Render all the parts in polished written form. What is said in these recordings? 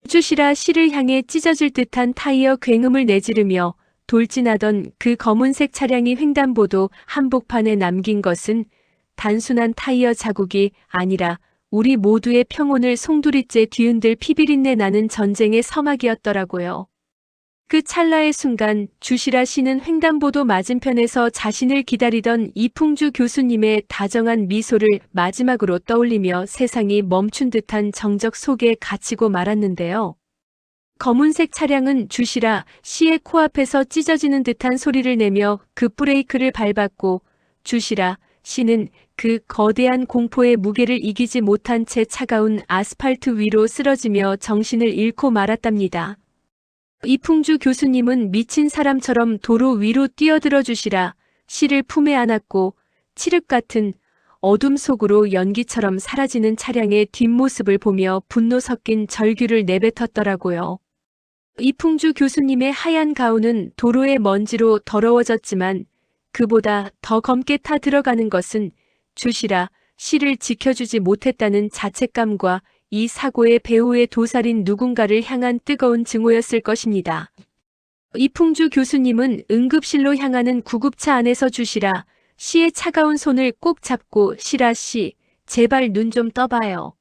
주시라 씨를 향해 찢어질 듯한 타이어 굉음을 내지르며 돌진하던 그 검은색 차량이 횡단보도 한복판에 남긴 것은 단순한 타이어 자국이 아니라 우리 모두의 평온을 송두리째 뒤흔들 피비린내 나는 전쟁의 서막이었더라고요. 그 찰나의 순간 주시라 씨는 횡단보도 맞은편에서 자신을 기다리던 이풍주 교수님의 다정한 미소를 마지막으로 떠올리며 세상이 멈춘 듯한 정적 속에 갇히고 말았는데요. 검은색 차량은 주시라 씨의 코앞에서 찢어지는 듯한 소리를 내며 급브레이크를 밟았고 주시라 씨는 그 거대한 공포의 무게를 이기지 못한 채 차가운 아스팔트 위로 쓰러지며 정신을 잃고 말았답니다. 이풍주 교수님은 미친 사람처럼 도로 위로 뛰어들어 주시라 씨를 품에 안았고 칠흑 같은 어둠 속으로 연기처럼 사라지는 차량의 뒷모습을 보며 분노 섞인 절규를 내뱉었더라고요. 이풍주 교수님의 하얀 가운은 도로의 먼지로 더러워졌지만 그보다 더 검게 타 들어가는 것은 주시라 씨를 지켜주지 못했다는 자책감과 이 사고의 배후에 도사린 누군가를 향한 뜨거운 증오였을 것입니다. 이풍주 교수님은 응급실로 향하는 구급차 안에서 주시라 씨의 차가운 손을 꼭 잡고 시라 씨, 제발 눈 좀 떠봐요.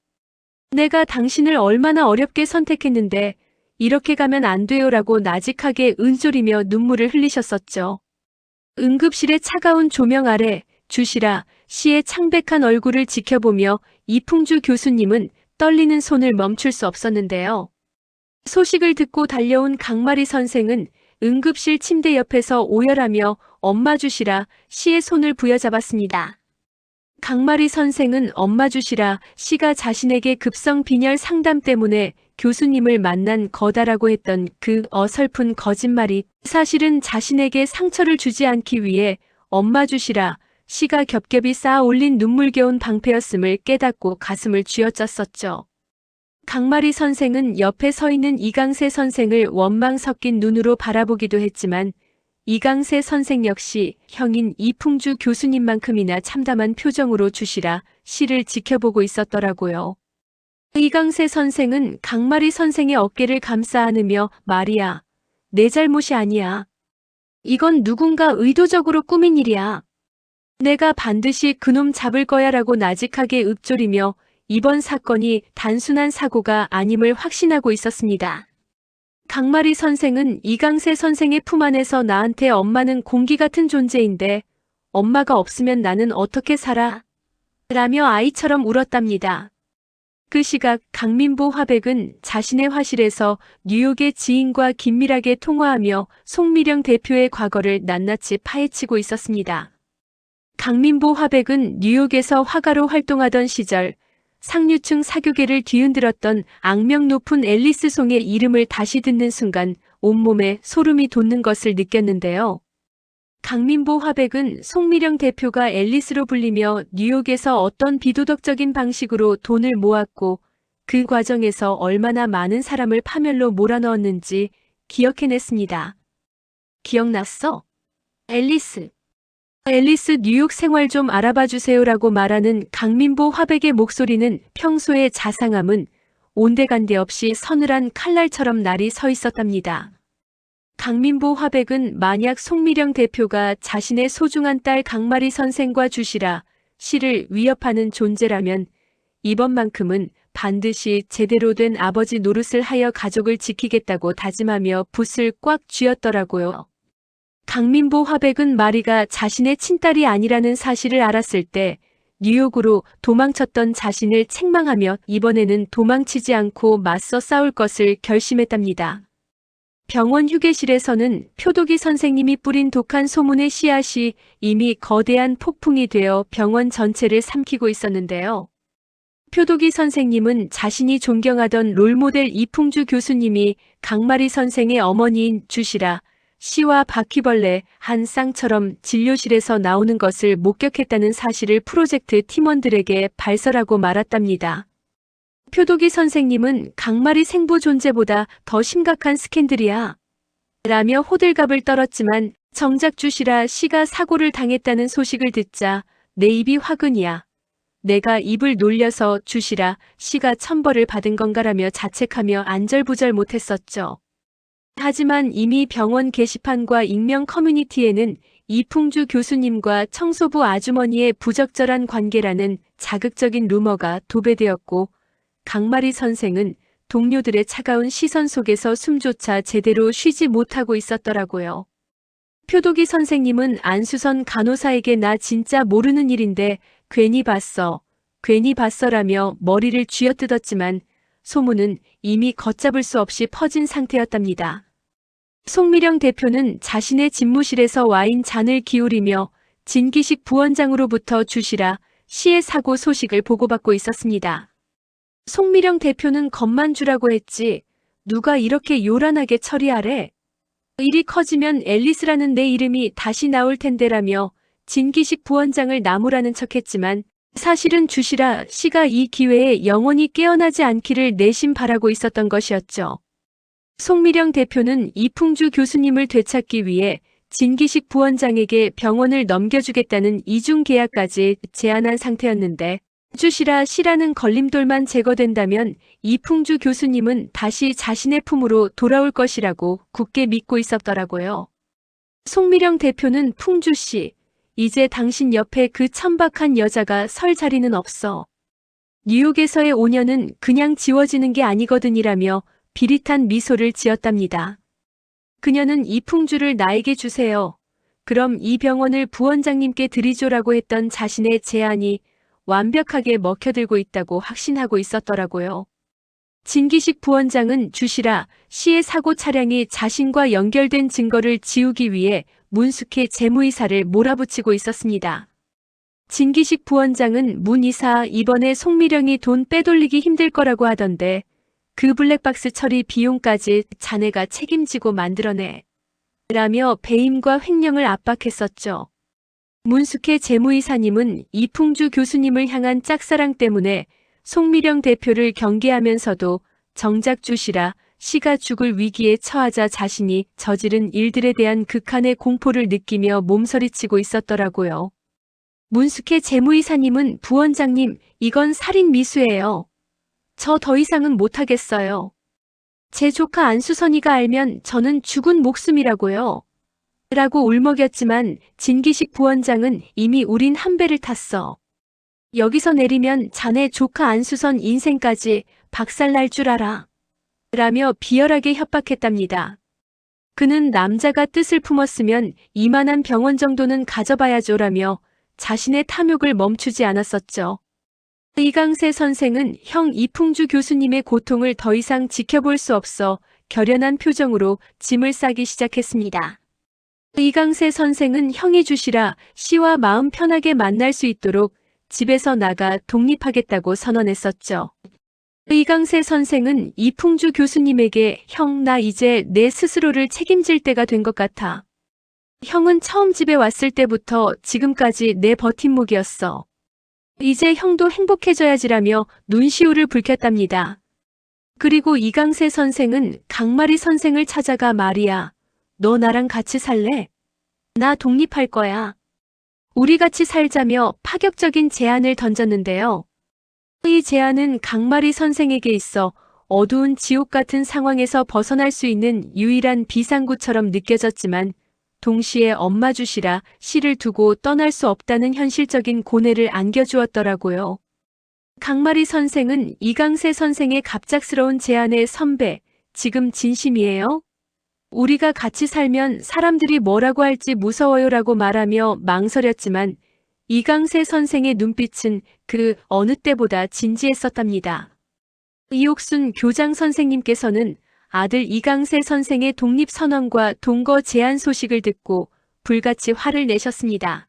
내가 당신을 얼마나 어렵게 선택했는데 이렇게 가면 안 돼요라고 나직하게 은조리며 눈물을 흘리셨었죠. 응급실의 차가운 조명 아래 주시라 씨의 창백한 얼굴을 지켜보며 이풍주 교수님은 떨리는 손을 멈출 수 없었는데요. 소식을 듣고 달려온 강마리 선생은 응급실 침대 옆에서 오열하며 엄마 주시라 씨의 손을 부여잡았습니다. 강마리 선생은 엄마 주시라 씨가 자신에게 급성 빈혈 상담 때문에 교수님을 만난 거다라고 했던 그 어설픈 거짓말이 사실은 자신에게 상처를 주지 않기 위해 엄마 주시라 씨가 겹겹이 쌓아 올린 눈물겨운 방패였음을 깨닫고 가슴을 쥐어짰었죠. 강마리 선생은 옆에 서 있는 이강세 선생을 원망 섞인 눈으로 바라보기도 했지만 이강세 선생 역시 형인 이풍주 교수님만큼이나 참담한 표정으로 주시라 씨를 지켜보고 있었더라고요. 이강세 선생은 강마리 선생의 어깨를 감싸 안으며 말이야, 내 잘못이 아니야. 이건 누군가 의도적으로 꾸민 일이야. 내가 반드시 그놈 잡을 거야 라고 나직하게 읊조리며 이번 사건이 단순한 사고가 아님을 확신하고 있었습니다. 강마리 선생은 이강세 선생의 품 안에서 나한테 엄마는 공기 같은 존재인데 엄마가 없으면 나는 어떻게 살아? 라며 아이처럼 울었답니다. 그 시각 강민보 화백은 자신의 화실에서 뉴욕의 지인과 긴밀하게 통화하며 송미령 대표의 과거를 낱낱이 파헤치고 있었습니다. 강민보 화백은 뉴욕에서 화가로 활동하던 시절 상류층 사교계를 뒤흔들었던 악명 높은 앨리스 송의 이름을 다시 듣는 순간 온몸에 소름이 돋는 것을 느꼈는데요. 강민보 화백은 송미령 대표가 앨리스로 불리며 뉴욕에서 어떤 비도덕적인 방식으로 돈을 모았고 그 과정에서 얼마나 많은 사람을 파멸로 몰아넣었는지 기억해냈습니다. 기억났어? 앨리스 뉴욕 생활 좀 알아봐 주세요라고 말하는 강민보 화백의 목소리는 평소의 자상함은 온데간데 없이 서늘한 칼날처럼 날이 서 있었답니다. 강민보 화백은 만약 송미령 대표가 자신의 소중한 딸 강마리 선생과 주시라 씨를 위협하는 존재라면 이번만큼은 반드시 제대로 된 아버지 노릇을 하여 가족을 지키겠다고 다짐하며 붓을 꽉 쥐었더라고요. 강민보 화백은 마리가 자신의 친딸이 아니라는 사실을 알았을 때 뉴욕으로 도망쳤던 자신을 책망하며 이번에는 도망치지 않고 맞서 싸울 것을 결심했답니다. 병원 휴게실에서는 표독이 선생님이 뿌린 독한 소문의 씨앗이 이미 거대한 폭풍이 되어 병원 전체를 삼키고 있었는데요. 표독이 선생님은 자신이 존경하던 롤모델 이풍주 교수님이 강마리 선생의 어머니인 주시라 씨와 바퀴벌레 한 쌍처럼 진료실에서 나오는 것을 목격했다는 사실을 프로젝트 팀원들에게 발설하고 말았답니다. 표독이 선생님은 강마리 생부 존재보다 더 심각한 스캔들이야. 라며 호들갑을 떨었지만 정작 주시라 씨가 사고를 당했다는 소식을 듣자 내 입이 화근이야. 내가 입을 놀려서 주시라 씨가 천벌을 받은 건가라며 자책하며 안절부절 못했었죠. 하지만 이미 병원 게시판과 익명 커뮤니티에는 이풍주 교수님과 청소부 아주머니의 부적절한 관계라는 자극적인 루머가 도배되었고 강마리 선생은 동료들의 차가운 시선 속에서 숨조차 제대로 쉬지 못하고 있었더라고요. 표도기 선생님은 안수선 간호사에게 나 진짜 모르는 일인데 괜히 봤어라며 머리를 쥐어뜯었지만 소문은 이미 걷잡을 수 없이 퍼진 상태였답니다. 송미령 대표는 자신의 집무실에서 와인 잔을 기울이며 진기식 부원장으로부터 주시라 씨의 사고 소식을 보고받고 있었습니다. 송미령 대표는 겁만 주라고 했지 누가 이렇게 요란하게 처리하래? 일이 커지면 앨리스라는 내 이름이 다시 나올 텐데라며 진기식 부원장을 나무라는 척했지만 사실은 주시라 씨가 이 기회에 영원히 깨어나지 않기를 내심 바라고 있었던 것이었죠. 송미령 대표는 이풍주 교수님을 되찾기 위해 진기식 부원장에게 병원을 넘겨주겠다는 이중 계약까지 제안한 상태였는데 주시라 씨라는 걸림돌만 제거된다면 이풍주 교수님은 다시 자신의 품으로 돌아올 것이라고 굳게 믿고 있었더라고요. 송미령 대표는 풍주 씨, 이제 당신 옆에 그 천박한 여자가 설 자리는 없어. 뉴욕에서의 5년은 그냥 지워지는 게 아니거든이라며 비릿한 미소를 지었답니다. 그녀는 이풍주를 나에게 주세요. 그럼 이 병원을 부원장님께 드리죠라고 했던 자신의 제안이 완벽하게 먹혀들고 있다고 확신하고 있었더라고요. 진기식 부원장은 주시라 씨의 사고 차량이 자신과 연결된 증거를 지우기 위해 문숙의 재무이사를 몰아붙이고 있었습니다. 진기식 부원장은 문 이사 이번에 송미령이 돈 빼돌리기 힘들 거라고 하던데 그 블랙박스 처리 비용까지 자네가 책임지고 만들어내. 라며 배임과 횡령을 압박했었죠. 문숙의 재무이사님은 이풍주 교수님을 향한 짝사랑 때문에 송미령 대표를 경계하면서도 정작 주시라 씨가 죽을 위기에 처하자 자신이 저지른 일들에 대한 극한의 공포를 느끼며 몸서리치고 있었더라고요. 문숙의 재무이사님은 부원장님, 이건 살인 미수예요. 저 더 이상은 못하겠어요. 제 조카 안수선이가 알면 저는 죽은 목숨이라고요. 라고 울먹였지만 진기식 부원장은 이미 우린 한 배를 탔어. 여기서 내리면 자네 조카 안수선 인생까지 박살날 줄 알아. 라며 비열하게 협박했답니다. 그는 남자가 뜻을 품었으면 이만한 병원 정도는 가져봐야죠라며 자신의 탐욕을 멈추지 않았었죠. 이강세 선생은 형 이풍주 교수님의 고통을 더 이상 지켜볼 수 없어 결연한 표정으로 짐을 싸기 시작했습니다. 이강세 선생은 형이 주시라 씨와 마음 편하게 만날 수 있도록 집에서 나가 독립하겠다고 선언했었죠. 이강세 선생은 이풍주 교수님에게 형 나 이제 내 스스로를 책임질 때가 된 것 같아. 형은 처음 집에 왔을 때부터 지금까지 내 버팀목이었어. 이제 형도 행복해져야지라며 눈시울을 붉혔답니다. 그리고 이강세 선생은 강마리 선생을 찾아가 말이야. 너 나랑 같이 살래? 나 독립할 거야. 우리 같이 살자며 파격적인 제안을 던졌는데요. 이 제안은 강마리 선생에게 있어 어두운 지옥 같은 상황에서 벗어날 수 있는 유일한 비상구처럼 느껴졌지만 동시에 엄마 주시라 씨를 두고 떠날 수 없다는 현실적인 고뇌를 안겨주었더라고요. 강마리 선생은 이강세 선생의 갑작스러운 제안에 선배, 지금 진심이에요? 우리가 같이 살면 사람들이 뭐라고 할지 무서워요라고 말하며 망설였지만 이강세 선생의 눈빛은 그 어느 때보다 진지했었답니다. 이옥순 교장 선생님께서는 아들 이강세 선생의 독립선언과 동거 제안 소식을 듣고 불같이 화를 내셨습니다.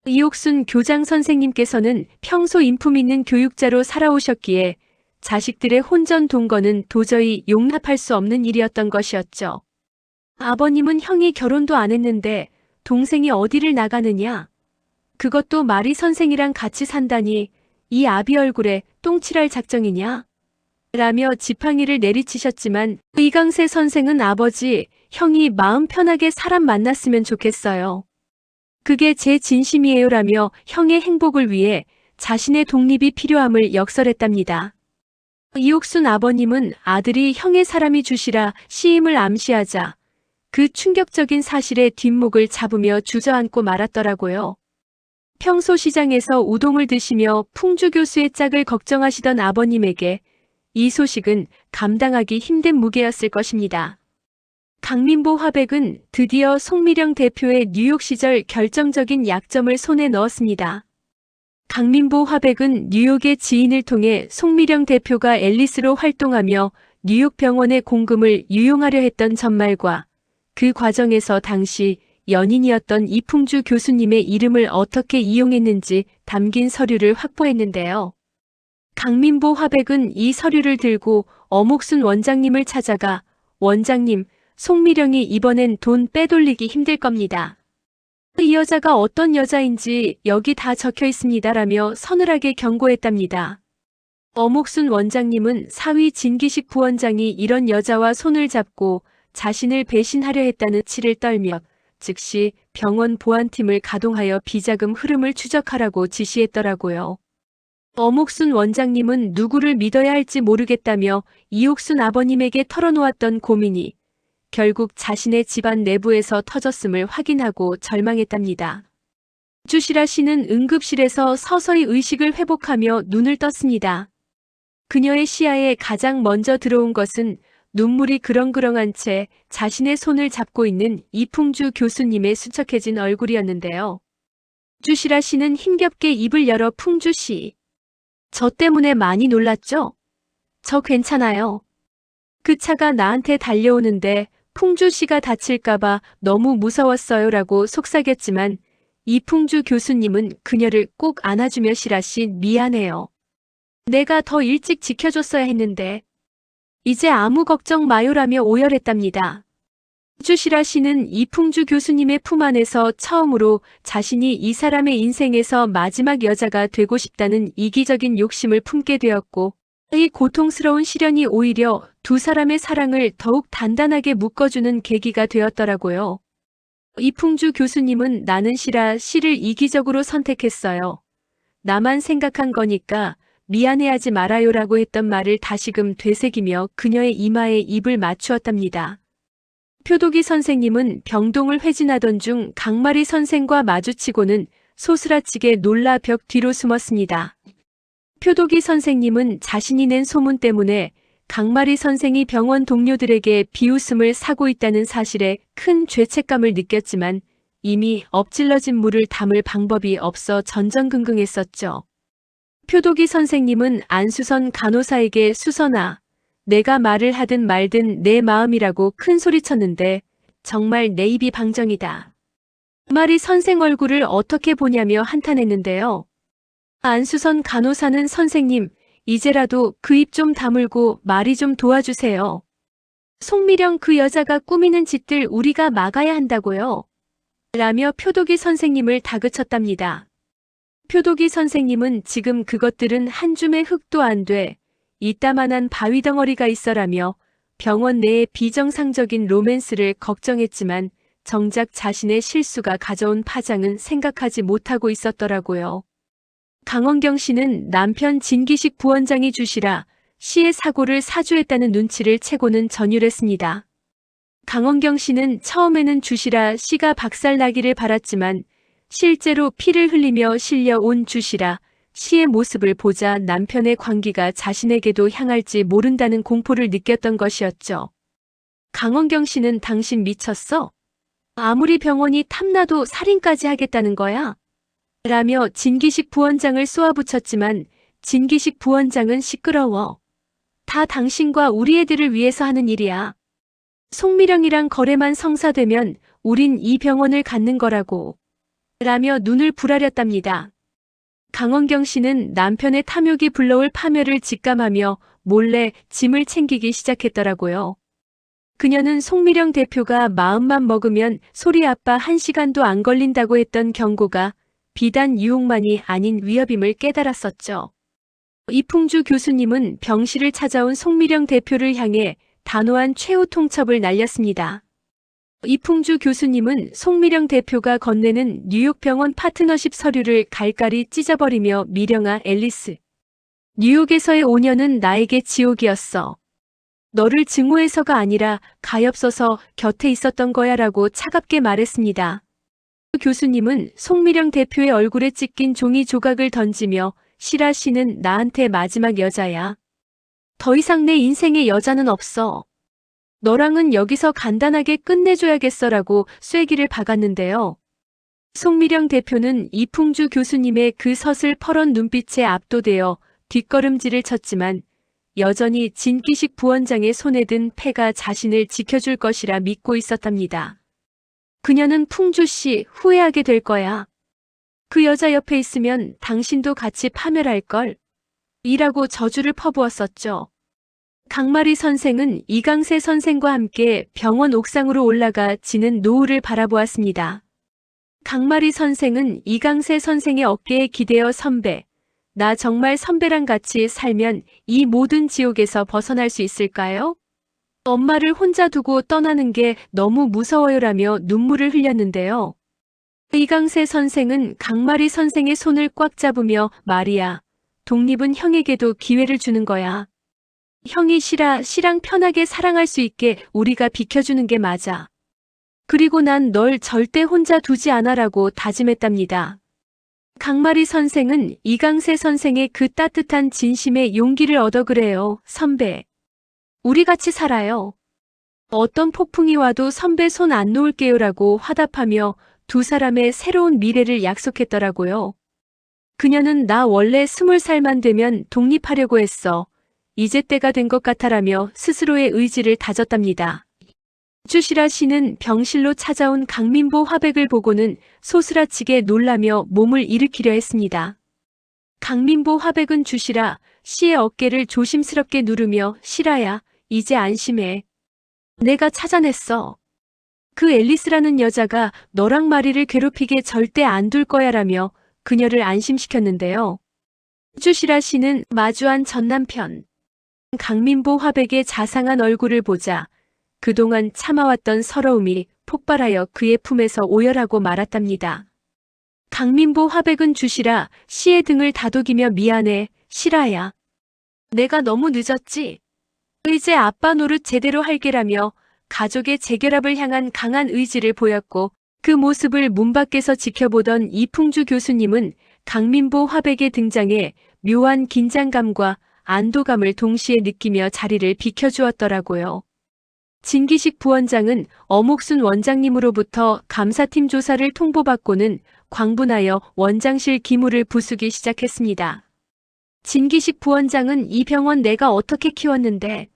이옥순 교장 선생님께서는 평소 인품 있는 교육자로 살아오셨기에 자식들의 혼전 동거는 도저히 용납할 수 없는 일이었던 것이었죠. 아버님은 형이 결혼도 안 했는데 동생이 어디를 나가느냐? 그것도 마리 선생이랑 같이 산다니 이 아비 얼굴에 똥칠할 작정이냐? 라며 지팡이를 내리치셨지만 이강세 선생은 아버지, 형이 마음 편하게 사람 만났으면 좋겠어요. 그게 제 진심이에요라며 형의 행복을 위해 자신의 독립이 필요함을 역설했답니다. 이옥순 아버님은 아들이 형의 사람이 주시라 시임을 암시하자 그 충격적인 사실에 뒷목을 잡으며 주저앉고 말았더라고요. 평소 시장에서 우동을 드시며 풍주 교수의 짝을 걱정하시던 아버님에게 이 소식은 감당하기 힘든 무게였을 것입니다. 강민보 화백은 드디어 송미령 대표의 뉴욕 시절 결정적인 약점을 손에 넣었습니다. 강민보 화백은 뉴욕의 지인을 통해 송미령 대표가 앨리스로 활동하며 뉴욕 병원의 공금을 유용하려 했던 전말과 그 과정에서 당시 연인이었던 이풍주 교수님의 이름을 어떻게 이용했는지 담긴 서류를 확보했는데요. 강민보 화백은 이 서류를 들고 어목순 원장님을 찾아가 원장님, 송미령이 이번엔 돈 빼돌리기 힘들 겁니다. 이 여자가 어떤 여자인지 여기 다 적혀 있습니다라며 서늘하게 경고했답니다. 어목순 원장님은 사위 진기식 부원장이 이런 여자와 손을 잡고 자신을 배신하려 했다는 치를 떨며 즉시 병원 보안팀을 가동하여 비자금 흐름을 추적하라고 지시했더라고요. 어목순 원장님은 누구를 믿어야 할지 모르겠다며 이옥순 아버님에게 털어놓았던 고민이 결국 자신의 집안 내부에서 터졌음을 확인하고 절망했답니다. 주시라 씨는 응급실에서 서서히 의식을 회복하며 눈을 떴습니다. 그녀의 시야에 가장 먼저 들어온 것은 눈물이 그렁그렁한 채 자신의 손을 잡고 있는 이풍주 교수님의 수척해진 얼굴이었는데요. 주시라 씨는 힘겹게 입을 열어 풍주 씨. 저 때문에 많이 놀랐죠? 저 괜찮아요. 그 차가 나한테 달려오는데 풍주 씨가 다칠까봐 너무 무서웠어요 라고 속삭였지만 이풍주 교수님은 그녀를 꼭 안아주며 시라 씨 미안해요. 내가 더 일찍 지켜줬어야 했는데 이제 아무 걱정 마요라며 오열했답니다. 주시라 씨는 이풍주 교수님의 품 안에서 처음으로 자신이 이 사람의 인생에서 마지막 여자가 되고 싶다는 이기적인 욕심을 품게 되었고 이 고통스러운 시련이 오히려 두 사람의 사랑을 더욱 단단하게 묶어주는 계기가 되었더라고요. 이풍주 교수님은 나는 시라 씨를 이기적으로 선택했어요. 나만 생각한 거니까 미안해하지 말아요라고 했던 말을 다시금 되새기며 그녀의 이마에 입을 맞추었답니다. 표도기 선생님은 병동을 회진하던 중 강마리 선생과 마주치고는 소스라치게 놀라 벽 뒤로 숨었습니다. 표도기 선생님은 자신이 낸 소문 때문에 강마리 선생이 병원 동료들에게 비웃음을 사고 있다는 사실에 큰 죄책감을 느꼈지만 이미 엎질러진 물을 담을 방법이 없어 전전긍긍했었죠. 표도기 선생님은 안수선 간호사에게 수선아, 내가 말을 하든 말든 내 마음이라고 큰 소리쳤는데 정말 내 입이 방정이다. 강마리 선생 얼굴을 어떻게 보냐며 한탄했는데요. 안수선 간호사는 선생님, 이제라도 그 입 좀 다물고 말이 좀 도와주세요. 송미령 그 여자가 꾸미는 짓들 우리가 막아야 한다고요. 라며 표도기 선생님을 다그쳤답니다. 표도기 선생님은 지금 그것들은 한 줌의 흙도 안 돼. 이따만한 바위 덩어리가 있어라며 병원 내의 비정상적인 로맨스를 걱정했지만 정작 자신의 실수가 가져온 파장은 생각하지 못하고 있었더라고요. 강원경 씨는 남편 진기식 부원장이 주시라 씨의 사고를 사주했다는 눈치를 채고는 전율했습니다. 강원경 씨는 처음에는 주시라 씨가 박살나기를 바랐지만 실제로 피를 흘리며 실려온 주시라 씨의 모습을 보자 남편의 광기가 자신에게도 향할지 모른다는 공포를 느꼈던 것이었죠. 강원경 씨는 당신 미쳤어? 아무리 병원이 탐나도 살인까지 하겠다는 거야? 라며 진기식 부원장을 쏘아붙였지만 진기식 부원장은 시끄러워. 다 당신과 우리 애들을 위해서 하는 일이야. 송미령이랑 거래만 성사되면 우린 이 병원을 갖는 거라고. 라며 눈을 부라렸답니다. 강원경 씨는 남편의 탐욕이 불러올 파멸을 직감하며 몰래 짐을 챙기기 시작했더라고요. 그녀는 송미령 대표가 마음만 먹으면 소리 아빠 1시간도 안 걸린다고 했던 경고가 비단 유혹만이 아닌 위협임을 깨달았었죠. 이풍주 교수님은 병실을 찾아온 송미령 대표를 향해 단호한 최후 통첩을 날렸습니다. 이풍주 교수님은 송미령 대표가 건네는 뉴욕 병원 파트너십 서류를 갈갈이 찢어버리며 미령아 앨리스. 뉴욕에서의 5년은 나에게 지옥이었어. 너를 증오해서가 아니라 가엾어서 곁에 있었던 거야 라고 차갑게 말했습니다. 교수님은 송미령 대표의 얼굴에 찢긴 종이 조각을 던지며 시라 씨는 나한테 마지막 여자야. 더 이상 내 인생에 여자는 없어. 너랑은 여기서 간단하게 끝내줘야겠어라고 쐐기를 박았는데요. 송미령 대표는 이풍주 교수님의 그 서슬퍼런 눈빛에 압도되어 뒷걸음질을 쳤지만 여전히 진기식 부원장의 손에 든 패가 자신을 지켜줄 것이라 믿고 있었답니다. 그녀는 풍주 씨 후회하게 될 거야. 그 여자 옆에 있으면 당신도 같이 파멸할걸. 이라고 저주를 퍼부었었죠. 강마리 선생은 이강세 선생과 함께 병원 옥상으로 올라가 지는 노을을 바라보았습니다. 강마리 선생은 이강세 선생의 어깨에 기대어 선배, 나 정말 선배랑 같이 살면 이 모든 지옥에서 벗어날 수 있을까요? 엄마를 혼자 두고 떠나는 게 너무 무서워요라며 눈물을 흘렸는데요. 이강세 선생은 강마리 선생의 손을 꽉 잡으며 마리아, 독립은 형에게도 기회를 주는 거야. 형이 씨랑 편하게 사랑할 수 있게 우리가 비켜주는 게 맞아. 그리고 난 널 절대 혼자 두지 않아라고 다짐했답니다. 강마리 선생은 이강세 선생의 그 따뜻한 진심에 용기를 얻어 그래요. 선배. 우리 같이 살아요. 어떤 폭풍이 와도 선배 손 안 놓을게요라고 화답하며 두 사람의 새로운 미래를 약속했더라고요. 그녀는 나 원래 20살만 되면 독립하려고 했어. 이제 때가 된 것 같아라며 스스로의 의지를 다졌답니다. 주시라 씨는 병실로 찾아온 강민보 화백을 보고는 소스라치게 놀라며 몸을 일으키려 했습니다. 강민보 화백은 주시라 씨의 어깨를 조심스럽게 누르며 시라야, 이제 안심해. 내가 찾아냈어. 그 앨리스라는 여자가 너랑 마리를 괴롭히게 절대 안 둘 거야라며 그녀를 안심시켰는데요. 주시라 씨는 마주한 전 남편 강민보 화백의 자상한 얼굴을 보자 그동안 참아왔던 서러움이 폭발하여 그의 품에서 오열하고 말았답니다. 강민보 화백은 주시라 씨의 등을 다독이며 미안해, 시라야. 내가 너무 늦었지. 이제 아빠 노릇 제대로 할게라며 가족의 재결합을 향한 강한 의지를 보였고 그 모습을 문 밖에서 지켜보던 이풍주 교수님은 강민보 화백의 등장에 묘한 긴장감과 안도감을 동시에 느끼며 자리를 비켜주었더라고요. 진기식 부원장은 어목순 원장님으로부터 감사팀 조사를 통보받고는 광분하여 원장실 기물을 부수기 시작했습니다. 진기식 부원장은 이 병원 내가 어떻게 키웠는데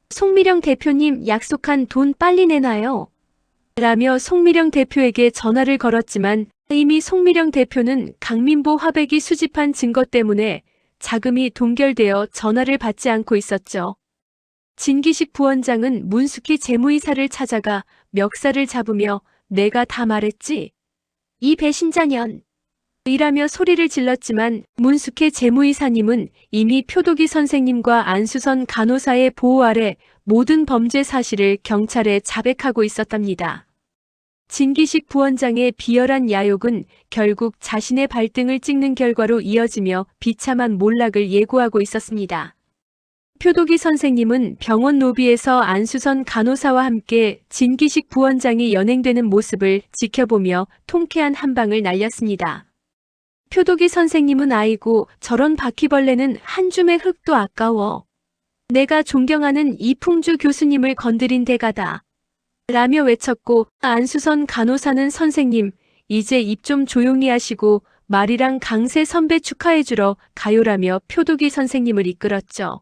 송미령 대표님 약속한 돈 빨리 내놔요. 라며 송미령 대표에게 전화를 걸었지만 이미 송미령 대표는 강민보 화백이 수집한 증거 때문에 자금이 동결되어 전화를 받지 않고 있었죠. 진기식 부원장은 문숙희 재무이사를 찾아가 멱살을 잡으며 내가 다 말했지. 이 배신자년. 이라며 소리를 질렀지만 문숙희 재무이사님은 이미 표도기 선생님과 안수선 간호사의 보호 아래 모든 범죄 사실을 경찰에 자백하고 있었답니다. 진기식 부원장의 비열한 야욕은 결국 자신의 발등을 찍는 결과로 이어지며 비참한 몰락을 예고하고 있었습니다. 표도기 선생님은 병원 로비에서 안수선 간호사와 함께 진기식 부원장이 연행되는 모습을 지켜보며 통쾌한 한 방을 날렸습니다. 표도기 선생님은 아이고 저런 바퀴벌레는 한 줌의 흙도 아까워. 내가 존경하는 이풍주 교수님을 건드린 대가다. 라며 외쳤고 안수선 간호사는 선생님 이제 입 좀 조용히 하시고 말이랑 강세 선배 축하해주러 가요라며 표도기 선생님을 이끌었죠.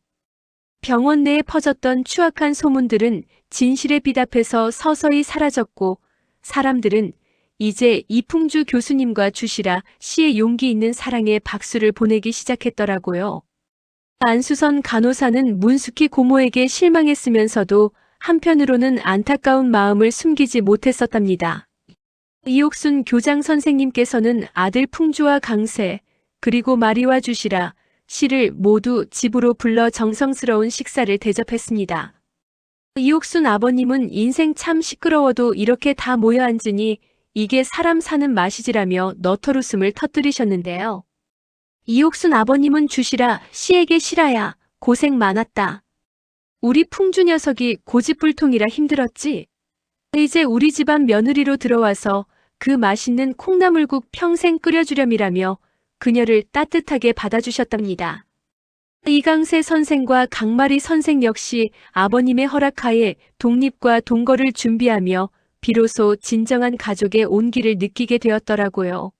병원 내에 퍼졌던 추악한 소문들은 진실의 빛 앞에서 서서히 사라졌고 사람들은 이제 이풍주 교수님과 주시라 씨의 용기 있는 사랑에 박수를 보내기 시작했더라고요. 안수선 간호사는 문숙희 고모에게 실망했으면서도 한편으로는 안타까운 마음을 숨기지 못했었답니다. 이옥순 교장 선생님께서는 아들 풍주와 강세, 그리고 마리와 주시라 씨를 모두 집으로 불러 정성스러운 식사를 대접했습니다. 이옥순 아버님은 인생 참 시끄러워도 이렇게 다 모여 앉으니 이게 사람 사는 맛이지라며 너털웃음을 터뜨리셨는데요. 이옥순 아버님은 주시라 씨에게 실아야 고생 많았다. 우리 풍주 녀석이 고집불통이라 힘들었지. 이제 우리 집안 며느리로 들어와서 그 맛있는 콩나물국 평생 끓여주렴이라며 그녀를 따뜻하게 받아주셨답니다. 이강세 선생과 강마리 선생 역시 아버님의 허락하에 독립과 동거를 준비하며 비로소 진정한 가족의 온기를 느끼게 되었더라고요.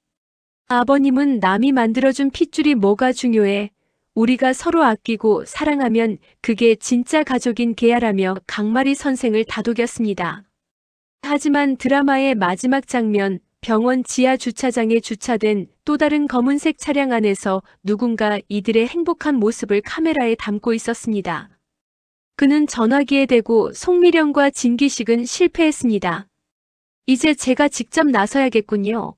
아버님은 남이 만들어준 핏줄이 뭐가 중요해. 우리가 서로 아끼고 사랑하면 그게 진짜 가족인 게야라며 강마리 선생을 다독였습니다. 하지만 드라마의 마지막 장면, 병원 지하 주차장에 주차된 또 다른 검은색 차량 안에서 누군가 이들의 행복한 모습을 카메라에 담고 있었습니다. 그는 전화기에 대고 송미령과 진기식은 실패했습니다. 이제 제가 직접 나서야겠군요.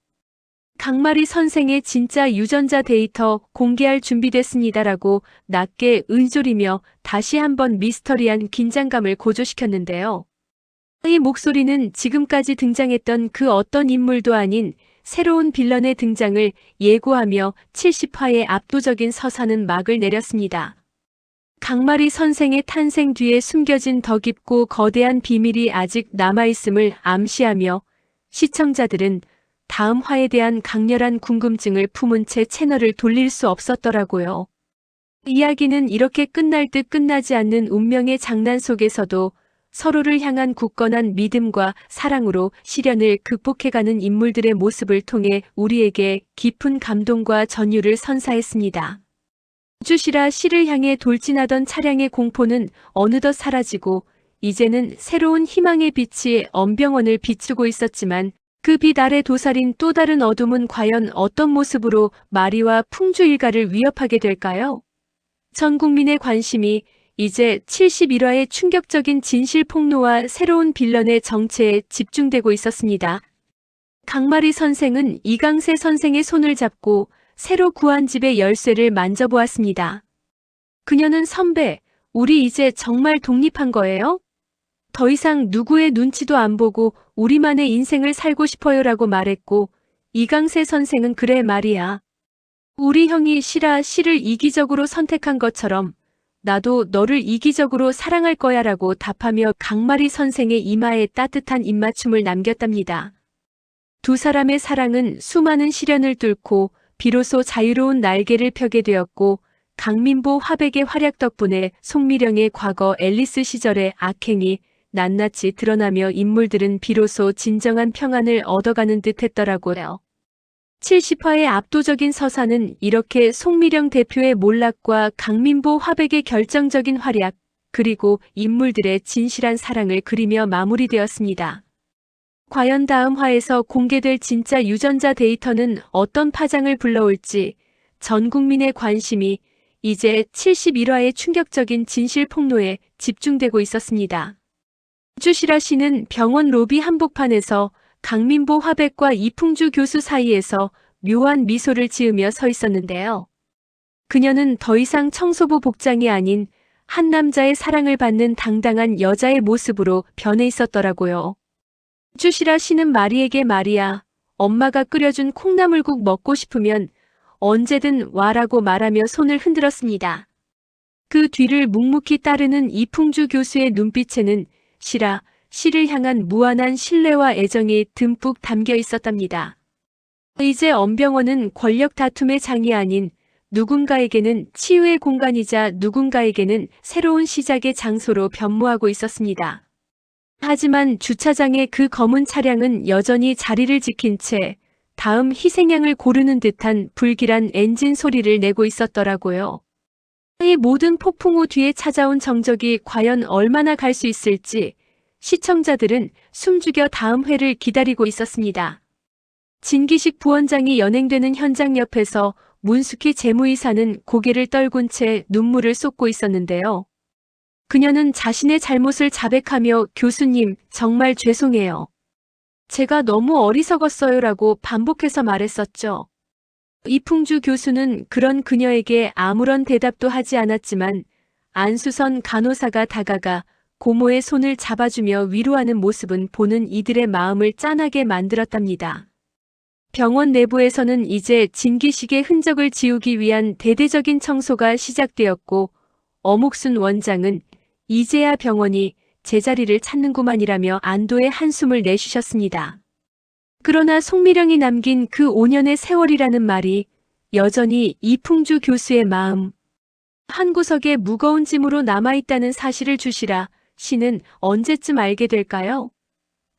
강마리 선생의 진짜 유전자 데이터 공개할 준비됐습니다라고 낮게 은졸이며 다시 한번 미스터리한 긴장감을 고조시켰는데요. 이 목소리는 지금까지 등장했던 그 어떤 인물도 아닌 새로운 빌런의 등장을 예고하며 70화의 압도적인 서사는 막을 내렸습니다. 강마리 선생의 탄생 뒤에 숨겨진 더 깊고 거대한 비밀이 아직 남아있음을 암시하며 시청자들은 다음 화에 대한 강렬한 궁금증을 품은 채 채널을 돌릴 수 없었더라고요. 이야기는 이렇게 끝날 듯 끝나지 않는 운명의 장난 속에서도 서로를 향한 굳건한 믿음과 사랑으로 시련을 극복해가는 인물들의 모습을 통해 우리에게 깊은 감동과 전율을 선사했습니다. 주시라 씨를 향해 돌진하던 차량의 공포는 어느덧 사라지고 이제는 새로운 희망의 빛이 엄병원을 비추고 있었지만 그 빛 아래 도사린 또 다른 어둠은 과연 어떤 모습으로 마리와 풍주 일가를 위협하게 될까요? 전 국민의 관심이 이제 71화의 충격적인 진실 폭로와 새로운 빌런의 정체에 집중되고 있었습니다. 강마리 선생은 이강세 선생의 손을 잡고 새로 구한 집의 열쇠를 만져보았습니다. 그녀는 선배, 우리 이제 정말 독립한 거예요? 더 이상 누구의 눈치도 안 보고 우리만의 인생을 살고 싶어요라고 말했고 이강세 선생은 그래 말이야. 우리 형이 씨를 이기적으로 선택한 것처럼 나도 너를 이기적으로 사랑할 거야라고 답하며 강마리 선생의 이마에 따뜻한 입맞춤을 남겼답니다. 두 사람의 사랑은 수많은 시련을 뚫고 비로소 자유로운 날개를 펴게 되었고 강민보 화백의 활약 덕분에 송미령의 과거 앨리스 시절의 악행이 낱낱이 드러나며 인물들은 비로소 진정한 평안을 얻어가는 듯 했더라고요. 70화의 압도적인 서사는 이렇게 송미령 대표의 몰락과 강민보 화백의 결정적인 활약, 그리고 인물들의 진실한 사랑을 그리며 마무리되었습니다. 과연 다음 화에서 공개될 진짜 유전자 데이터는 어떤 파장을 불러올지 전 국민의 관심이 이제 71화의 충격적인 진실 폭로에 집중되고 있었습니다. 주시라 씨는 병원 로비 한복판에서 강민보 화백과 이풍주 교수 사이에서 묘한 미소를 지으며 서 있었는데요. 그녀는 더 이상 청소부 복장이 아닌 한 남자의 사랑을 받는 당당한 여자의 모습으로 변해 있었더라고요. 주시라 씨는 마리에게 마리야, 엄마가 끓여준 콩나물국 먹고 싶으면 언제든 와라고 말하며 손을 흔들었습니다. 그 뒤를 묵묵히 따르는 이풍주 교수의 눈빛에는 씨를 향한 무한한 신뢰와 애정이 듬뿍 담겨 있었답니다. 이제 엄병원은 권력 다툼의 장이 아닌 누군가에게는 치유의 공간이자 누군가에게는 새로운 시작의 장소로 변모하고 있었습니다. 하지만 주차장의 그 검은 차량은 여전히 자리를 지킨 채 다음 희생양을 고르는 듯한 불길한 엔진 소리를 내고 있었더라고요. 이 모든 폭풍 후 뒤에 찾아온 정적이 과연 얼마나 갈 수 있을지 시청자들은 숨죽여 다음 회를 기다리고 있었습니다. 진기식 부원장이 연행되는 현장 옆에서 문숙희 재무이사는 고개를 떨군 채 눈물을 쏟고 있었는데요. 그녀는 자신의 잘못을 자백하며 교수님, 정말 죄송해요. 제가 너무 어리석었어요라고 반복해서 말했었죠. 이풍주 교수는 그런 그녀에게 아무런 대답도 하지 않았지만 안수선 간호사가 다가가 고모의 손을 잡아주며 위로하는 모습은 보는 이들의 마음을 짠하게 만들었답니다. 병원 내부에서는 이제 진기식의 흔적을 지우기 위한 대대적인 청소가 시작되었고, 어목순 원장은 이제야 병원이 제자리를 찾는구만이라며 안도의 한숨을 내쉬셨습니다. 그러나 송미령이 남긴 그 5년의 세월이라는 말이 여전히 이풍주 교수의 마음 한 구석에 무거운 짐으로 남아있다는 사실을 주시라 신은 언제쯤 알게 될까요?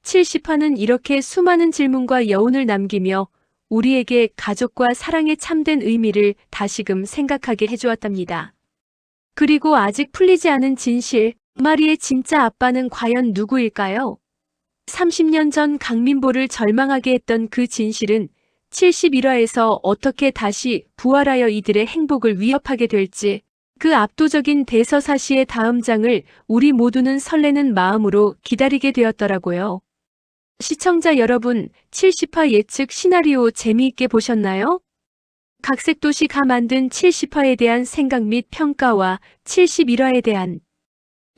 70화는 이렇게 수많은 질문과 여운을 남기며 우리에게 가족과 사랑의 참된 의미를 다시금 생각하게 해주었답니다. 그리고 아직 풀리지 않은 진실, 마리의 진짜 아빠는 과연 누구일까요? 30년 전 강민보를 절망하게 했던 그 진실은 71화에서 어떻게 다시 부활하여 이들의 행복을 위협하게 될지, 그 압도적인 대서사시의 다음 장을 우리 모두는 설레는 마음으로 기다리게 되었더라고요. 시청자 여러분, 70화 예측 시나리오 재미있게 보셨나요? 각색도시가 만든 70화에 대한 생각 및 평가와 71화에 대한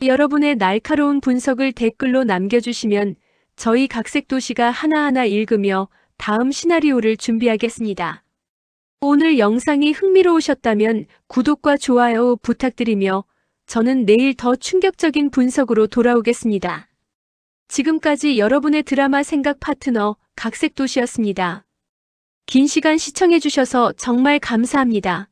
여러분의 날카로운 분석을 댓글로 남겨주시면 저희 각색도시가 하나하나 읽으며 다음 시나리오를 준비하겠습니다. 오늘 영상이 흥미로우셨다면 구독과 좋아요 부탁드리며 저는 내일 더 충격적인 분석으로 돌아오겠습니다. 지금까지 여러분의 드라마 생각 파트너 각색도시였습니다. 긴 시간 시청해주셔서 정말 감사합니다.